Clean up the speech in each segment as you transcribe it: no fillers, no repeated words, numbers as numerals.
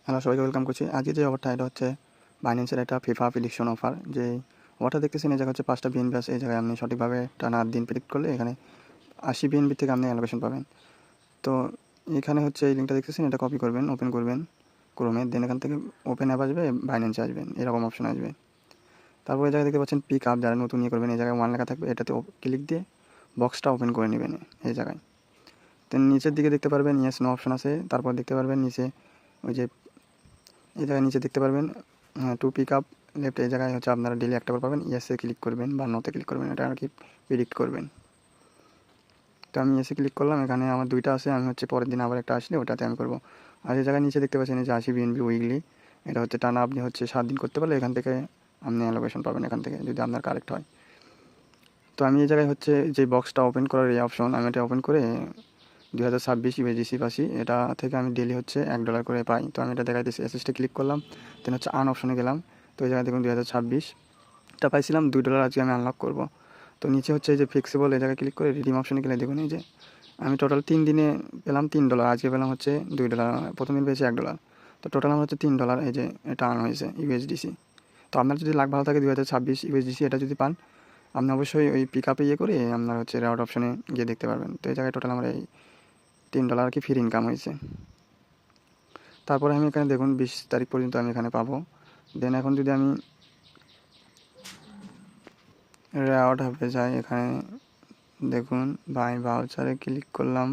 Hello, সবাইকে welcome করছি। আজকে যে অফারটা এটা হচ্ছে বাইন্যান্সের একটা ফিফা প্রেডিকশন অফার। যে অফারটা দেখতেছেন এই জায়গায় হচ্ছে 5টা বিএনপি আছে। এই জায়গায় আপনি সঠিকভাবে টানা 8 দিন প্রেডিক্ট করলে এখানে 80 বিএনপি থেকে আপনি অ্যালোকেশন পাবেন। তো এখানে হচ্ছে এই লিঙ্কটা দেখতেছেন, এটা কপি করবেন, ওপেন করবেন ক্রোমে, দেন এখান থেকে ওপেন অ্যাপ আসবে, বাইন্যান্সে আসবেন, এরকম অপশন আসবে। তারপর এই জায়গায় দেখতে পাচ্ছেন পিক আপ, যারা নতুন করবেন এই জায়গায় 1 লেখা থাকবে, এটাতে ক্লিক দিয়ে বক্সটা ওপেন করে নেবেন এই জায়গায়। দেন নিচের দিকে দেখতে পারবেন ইয়েস নো অপশন আছে। তারপর দেখতে পারবেন নিচে ওই যে এই জায়গায় নিচে দেখতে পারবেন টু পিক আপ লেফট, এই জায়গায় হচ্ছে আপনারা ডেলি একটা করে পাবেন। ইয়েসে ক্লিক করবেন বা নোতে ক্লিক করবেন, এটা আর কি প্রেডিক্ট করবেন। তো আমি ইয়েসে ক্লিক করলাম, এখানে আমার 2টা আছে, আমি হচ্ছে পরের দিন আবার একটা আসলে ওটাতে আমি করবো। আর এই জায়গায় নিচে দেখতে পাচ্ছেন এই যে 80 বিএনপি উইকলি, এটা হচ্ছে টানা আপনি হচ্ছে 7 দিন করতে পারলে এখান থেকে আপনি অ্যালোকেশন পাবেন এখান থেকে, যদি আপনার কারেক্ট হয়। তো আমি এই জায়গায় হচ্ছে যে বক্সটা ওপেন করার এই অপশন, আমি এটা ওপেন করে 2026 ইউএসডিসি পাচ্ছি, এটা থেকে আমি ডেলি হচ্ছে $1 করে পাই। তো আমি এটা দেখাইতেছি, অ্যাসিস্টে ক্লিক করলাম, দেন হচ্ছে আর্ন অপশনে গেলাম। তো এই জায়গায় দেখুন 2026টা পাইছিলাম, $2 আজকে আমি আনলক করব। তো নিচে হচ্ছে এই যে ফিক্সেবল, এই জায়গায় ক্লিক করে রিডিম অপশনে গেলে দেখুন এই যে আমি টোটাল 3 দিনে পেলাম $3, আজকে পেলাম হচ্ছে $2, প্রথম দিন পেয়েছি $1। তো টোটাল আমার হচ্ছে $3 এই যে এটা আর্ন হয়েছে ইউএসডিসি। তো আপনার যদি লাক ভালো থাকে 2026 ইউএসডিসি এটা যদি পান, আপনি অবশ্যই ওই পিক আপে করে আপনার হচ্ছে রেওয়ার্ড অপশনে গিয়ে দেখতে পারবেন। তো এই জায়গায় টোটাল আমার এই $3 আর কি ফ্রি ইনকাম হয়েছে। তারপরে আমি এখানে দেখুন 20 তারিখ পর্যন্ত আমি এখানে পাবো। দেন এখন যদি আমি রেওয়ার্ড হাবে যাই, এখানে দেখুন বাই ভাউচারে ক্লিক করলাম,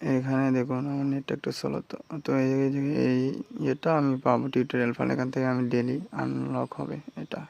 এখানে দেখুন আমার নেটটা একটু স্লো। তো এই ইয়েটা আমি পাবো টিউটোরিয়াল ফাইল, এখান থেকে আমি ডেলি আনলক হবে এটা।